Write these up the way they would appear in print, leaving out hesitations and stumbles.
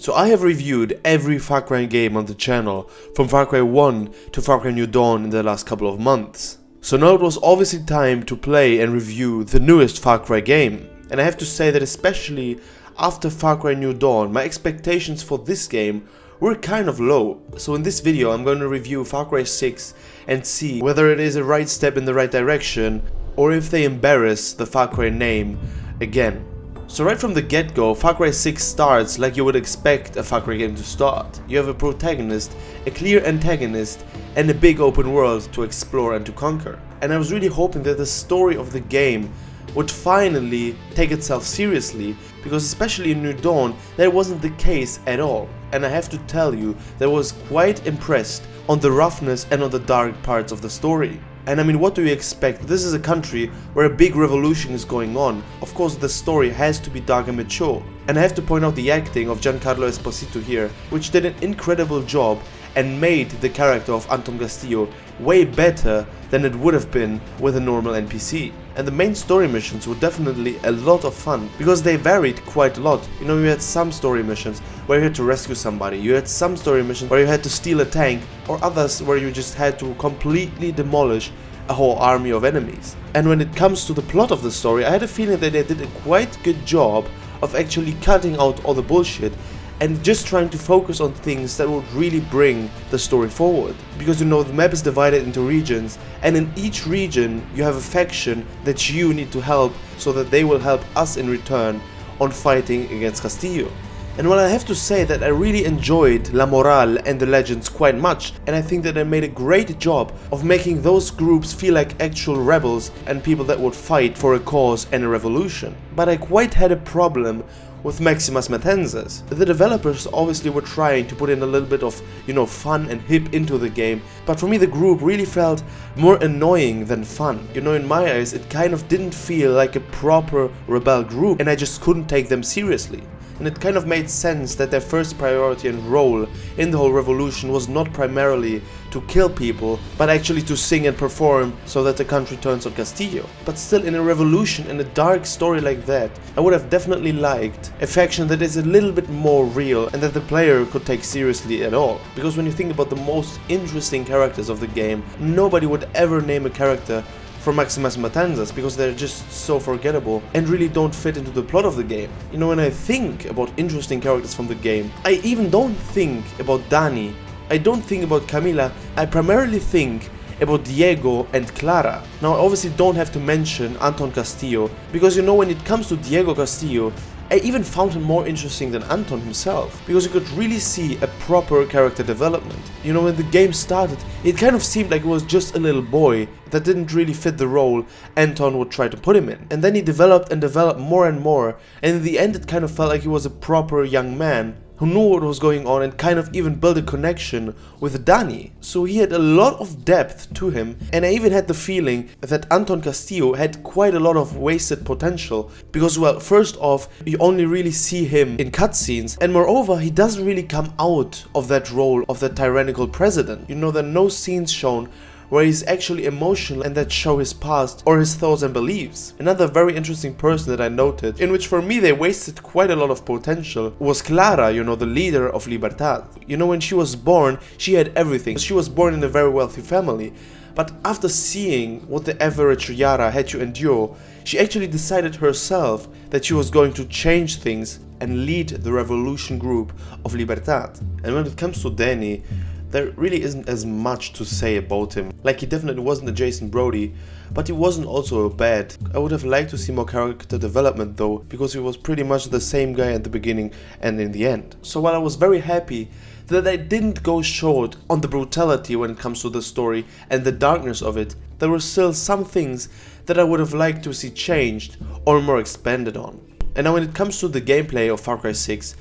So I have reviewed every Far Cry game on the channel, from Far Cry 1 to Far Cry New Dawn in the last couple of months. So now it was obviously time to play and review the newest Far Cry game. And I have to say that especially after Far Cry New Dawn, my expectations for this game were kind of low. So in this video I'm going to review Far Cry 6 and see whether it is a right step in the right direction or if they embarrass the Far Cry name again. So right from the get-go, Far Cry 6 starts like you would expect a Far Cry game to start. You have a protagonist, a clear antagonist, and a big open world to explore and to conquer. And I was really hoping that the story of the game would finally take itself seriously, because especially in New Dawn, that wasn't the case at all. And I have to tell you that I was quite impressed on the roughness and on the dark parts of the story. And I mean, what do you expect? This is a country where a big revolution is going on. Of course, the story has to be dark and mature. And I have to point out the acting of Giancarlo Esposito here, which did an incredible job and made the character of Anton Castillo way better than it would have been with a normal NPC. And the main story missions were definitely a lot of fun, because they varied quite a lot. You know, you had some story missions where you had to rescue somebody, you had some story missions where you had to steal a tank, or others where you just had to completely demolish a whole army of enemies. And when it comes to the plot of the story, I had a feeling that they did a quite good job of actually cutting out all the bullshit and just trying to focus on things that would really bring the story forward. Because you know, the map is divided into regions, and in each region you have a faction that you need to help so that they will help us in return on fighting against Castillo. And while I have to say that I really enjoyed La Moral and the Legends quite much, and I think that they made a great job of making those groups feel like actual rebels and people that would fight for a cause and a revolution. But I quite had a problem with Maximas Matanzas. The developers obviously were trying to put in a little bit of, you know, fun and hip into the game, but for me the group really felt more annoying than fun. You know, in my eyes it kind of didn't feel like a proper rebel group, and I just couldn't take them seriously. And it kind of made sense that their first priority and role in the whole revolution was not primarily to kill people, but actually to sing and perform so that the country turns on Castillo. But still, in a revolution and a dark story like that, I would have definitely liked a faction that is a little bit more real and that the player could take seriously at all. Because when you think about the most interesting characters of the game, nobody would ever name a character from Maximas Matanzas, because they're just so forgettable and really don't fit into the plot of the game. You know, when I think about interesting characters from the game, I even don't think about Dani, I don't think about Camila, I primarily think about Diego and Clara. Now I obviously don't have to mention Anton Castillo, because you know, when it comes to Diego Castillo, I even found him more interesting than Anton himself, because you could really see a proper character development. You know, when the game started, it kind of seemed like it was just a little boy that didn't really fit the role Anton would try to put him in. And then he developed and developed more and more, and in the end it kind of felt like he was a proper young man who knew what was going on and kind of even built a connection with Dani. So he had a lot of depth to him, and I even had the feeling that Anton Castillo had quite a lot of wasted potential, because, well, first off, you only really see him in cutscenes, and moreover, he doesn't really come out of that role of the tyrannical president. You know, there are no scenes shown where he's actually emotional and that show his past or his thoughts and beliefs. Another very interesting person that I noted, in which for me they wasted quite a lot of potential, was Clara, you know, the leader of Libertad. You know, when she was born, she had everything. She was born in a very wealthy family, but after seeing what the average Yara had to endure, she actually decided herself that she was going to change things and lead the revolution group of Libertad. And when it comes to Dani, there really isn't as much to say about him. Like, he definitely wasn't a Jason Brody, but he wasn't also a bad. I would have liked to see more character development though, because he was pretty much the same guy at the beginning and in the end. So while I was very happy that I didn't go short on the brutality when it comes to the story and the darkness of it, there were still some things that I would have liked to see changed or more expanded on. And now when it comes to the gameplay of Far Cry 6,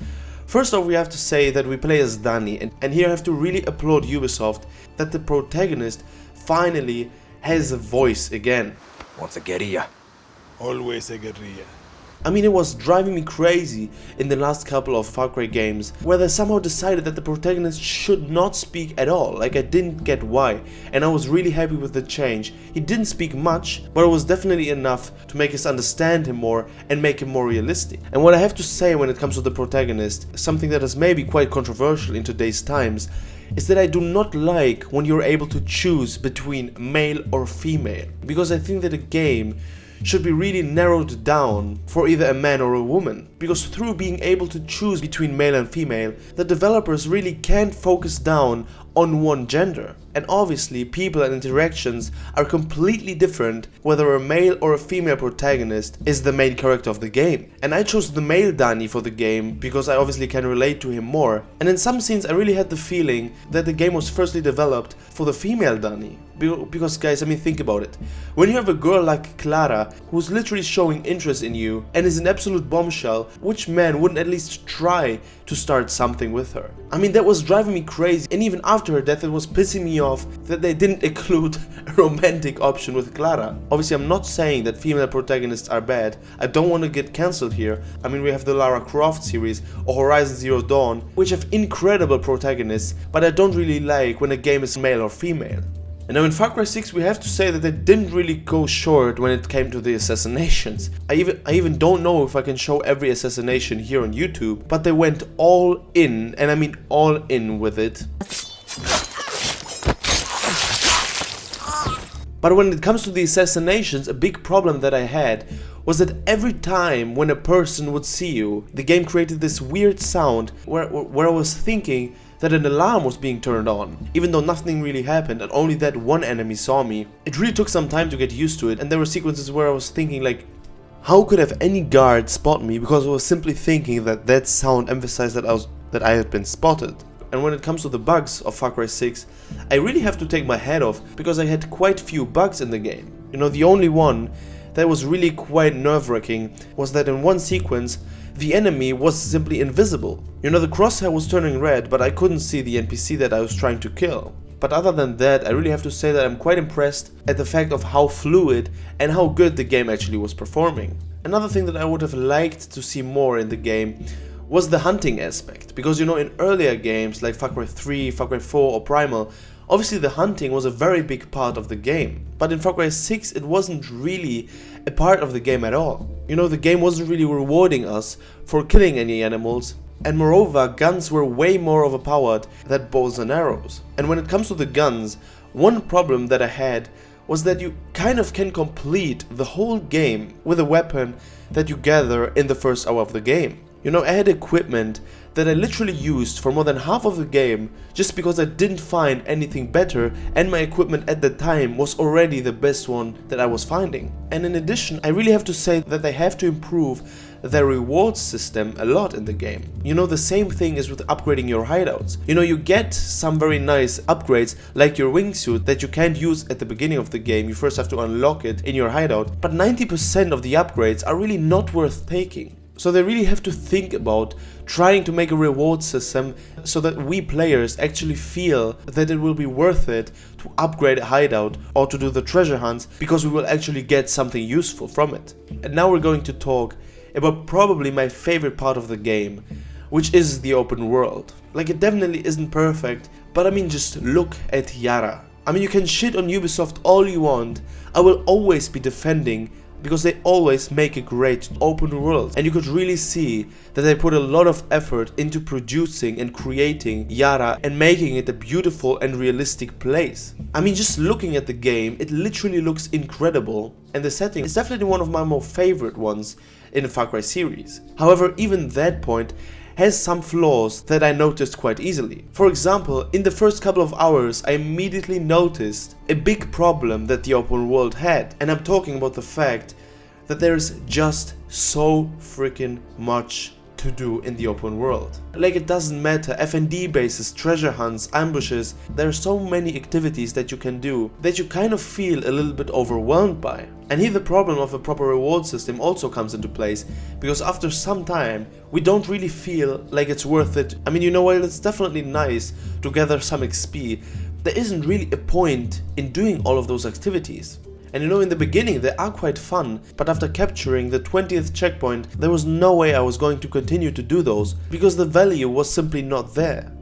first off, we have to say that we play as Dani, and here I have to really applaud Ubisoft that the protagonist finally has a voice again. What's a guerrilla? Always a guerrilla. I mean, it was driving me crazy in the last couple of Far Cry games where they somehow decided that the protagonist should not speak at all. Like, I didn't get why, and I was really happy with the change. He didn't speak much, but it was definitely enough to make us understand him more and make him more realistic. And what I have to say when it comes to the protagonist, something that is maybe quite controversial in today's times, is that I do not like when you're able to choose between male or female, because I think that a game should be really narrowed down for either a man or a woman, because through being able to choose between male and female, the developers really can't focus down on one gender. And obviously people and interactions are completely different whether a male or a female protagonist is the main character of the game. And I chose the male Dani for the game because I obviously can relate to him more, and in some scenes I really had the feeling that the game was firstly developed for the female Dani. Because guys, I mean, think about it. When you have a girl like Clara who's literally showing interest in you and is an absolute bombshell, which man wouldn't at least try to start something with her? I mean, that was driving me crazy, and even after her death it was pissing me off that they didn't include a romantic option with Clara. Obviously I'm not saying that female protagonists are bad, I don't want to get cancelled here. I mean, we have the Lara Croft series or Horizon Zero Dawn, which have incredible protagonists, but I don't really like when a game is male or female. And now in Far Cry 6 we have to say that they didn't really go short when it came to the assassinations. I even don't know if I can show every assassination here on YouTube, but they went all in, and I mean all in with it. But when it comes to the assassinations, a big problem that I had was that every time when a person would see you, the game created this weird sound where I was thinking that an alarm was being turned on, even though nothing really happened and only that one enemy saw me. It really took some time to get used to it, and there were sequences where I was thinking like, how could have any guard spot me, because I was simply thinking that that sound emphasized that I had been spotted. And when it comes to the bugs of Far Cry 6, I really have to take my hat off because I had quite few bugs in the game. You know, the only one that was really quite nerve-wracking was that in one sequence the enemy was simply invisible. You know, the crosshair was turning red, but I couldn't see the NPC that I was trying to kill. But other than that, I really have to say that I'm quite impressed at the fact of how fluid and how good the game actually was performing. Another thing that I would have liked to see more in the game was the hunting aspect, because you know, in earlier games like Far Cry 3, Far Cry 4 or Primal, obviously the hunting was a very big part of the game, but in Far Cry 6 it wasn't really a part of the game at all. You know, the game wasn't really rewarding us for killing any animals, and moreover, guns were way more overpowered than bows and arrows. And when it comes to the guns, one problem that I had was that you kind of can complete the whole game with a weapon that you gather in the first hour of the game. You know, I had equipment that I literally used for more than half of the game just because I didn't find anything better, and my equipment at the time was already the best one that I was finding. And in addition, I really have to say that they have to improve their rewards system a lot in the game. You know, the same thing is with upgrading your hideouts. You know, you get some very nice upgrades like your wingsuit that you can't use at the beginning of the game. You first have to unlock it in your hideout, but 90% of the upgrades are really not worth taking. So they really have to think about trying to make a reward system so that we players actually feel that it will be worth it to upgrade a hideout or to do the treasure hunts, because we will actually get something useful from it. And now we're going to talk about probably my favorite part of the game, which is the open world. Like, it definitely isn't perfect, but I mean, just look at Yara. I mean, you can shit on Ubisoft all you want, I will always be defending, because they always make a great open world, and you could really see that they put a lot of effort into producing and creating Yara and making it a beautiful and realistic place. I mean, just looking at the game, it literally looks incredible, and the setting is definitely one of my more favorite ones in the Far Cry series. However, even that point has some flaws that I noticed quite easily. For example, in the first couple of hours I immediately noticed a big problem that the open world had, and I'm talking about the fact that there's just so freaking much to do in the open world. Like, it doesn't matter, FND bases, treasure hunts, ambushes, there are so many activities that you can do that you kind of feel a little bit overwhelmed by. And here the problem of a proper reward system also comes into place, because after some time we don't really feel like it's worth it. I mean, you know, while it's definitely nice to gather some XP, there isn't really a point in doing all of those activities. And you know, in the beginning they are quite fun, but after capturing the 20th checkpoint, there was no way I was going to continue to do those, because the value was simply not there.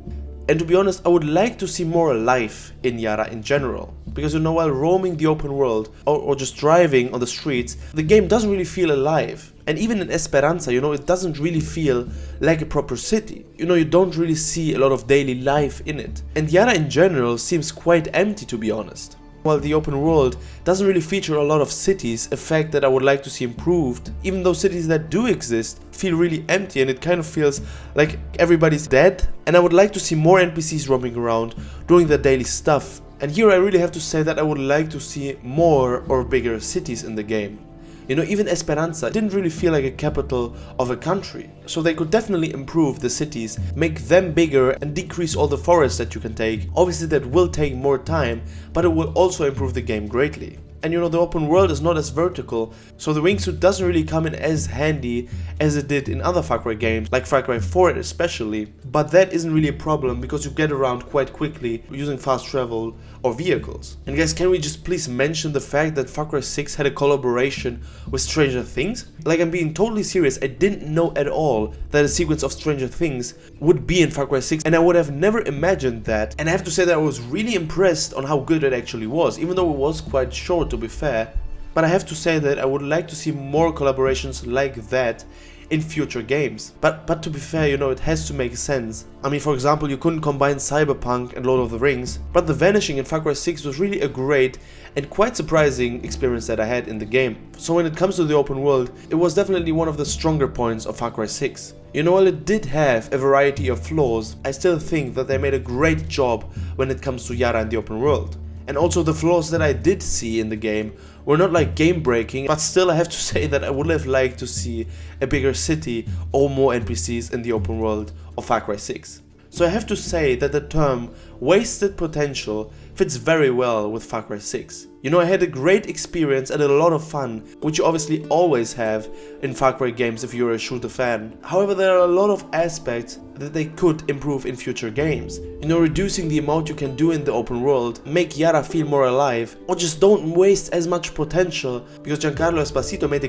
And to be honest, I would like to see more life in Yara in general. Because you know, while roaming the open world or just driving on the streets, the game doesn't really feel alive. And even in Esperanza, you know, it doesn't really feel like a proper city. You know, you don't really see a lot of daily life in it. And Yara in general seems quite empty, to be honest. While the open world doesn't really feature a lot of cities, a fact that I would like to see improved, even though cities that do exist feel really empty and it kind of feels like everybody's dead. And I would like to see more NPCs roaming around, doing their daily stuff. And here I really have to say that I would like to see more or bigger cities in the game. You know, even Esperanza didn't really feel like a capital of a country. So they could definitely improve the cities, make them bigger and decrease all the forests that you can take. Obviously that will take more time, but it will also improve the game greatly. And you know, the open world is not as vertical, so the wingsuit doesn't really come in as handy as it did in other Far Cry games, like Far Cry 4 especially. But that isn't really a problem because you get around quite quickly using fast travel or vehicles. And guys, can we just please mention the fact that Far Cry 6 had a collaboration with Stranger Things? Like, I'm being totally serious, I didn't know at all that a sequence of Stranger Things would be in Far Cry 6, and I would have never imagined that. And I have to say that I was really impressed on how good it actually was, even though it was quite short, to be fair. But I have to say that I would like to see more collaborations like that in future games. But to be fair, you know, it has to make sense. I mean, for example, you couldn't combine Cyberpunk and Lord of the Rings, but the vanishing in Far Cry 6 was really a great and quite surprising experience that I had in the game. So when it comes to the open world, it was definitely one of the stronger points of Far Cry 6. You know, while it did have a variety of flaws, I still think that they made a great job when it comes to Yara and the open world. And also the flaws that I did see in the game were not like game breaking, but still I have to say that I would have liked to see a bigger city or more NPCs in the open world of Far Cry 6. So I have to say that the term wasted potential fits very well with Far Cry 6. You know, I had a great experience and a lot of fun, which you obviously always have in Far Cry games if you're a shooter fan. However, there are a lot of aspects that they could improve in future games. You know, reducing the amount you can do in the open world, make Yara feel more alive, or just don't waste as much potential, because Giancarlo Esposito made a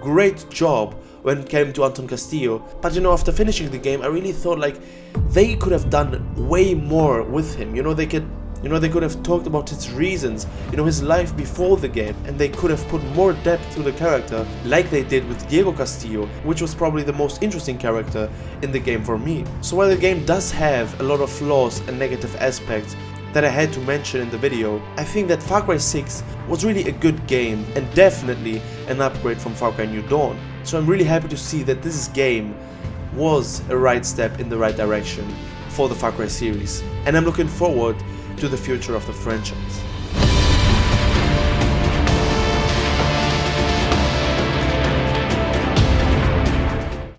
great job when it came to Anton Castillo. But you know, after finishing the game, I really thought like they could have done way more with him. You know, they could have talked about his reasons, you know, his life before the game, and they could have put more depth to the character like they did with Diego Castillo, which was probably the most interesting character in the game for me. So while the game does have a lot of flaws and negative aspects that I had to mention in the video, I think that Far Cry 6 was really a good game and definitely an upgrade from Far Cry New Dawn. So I'm really happy to see that this game was a right step in the right direction for the Far Cry series, and I'm looking forward to the future of the franchise.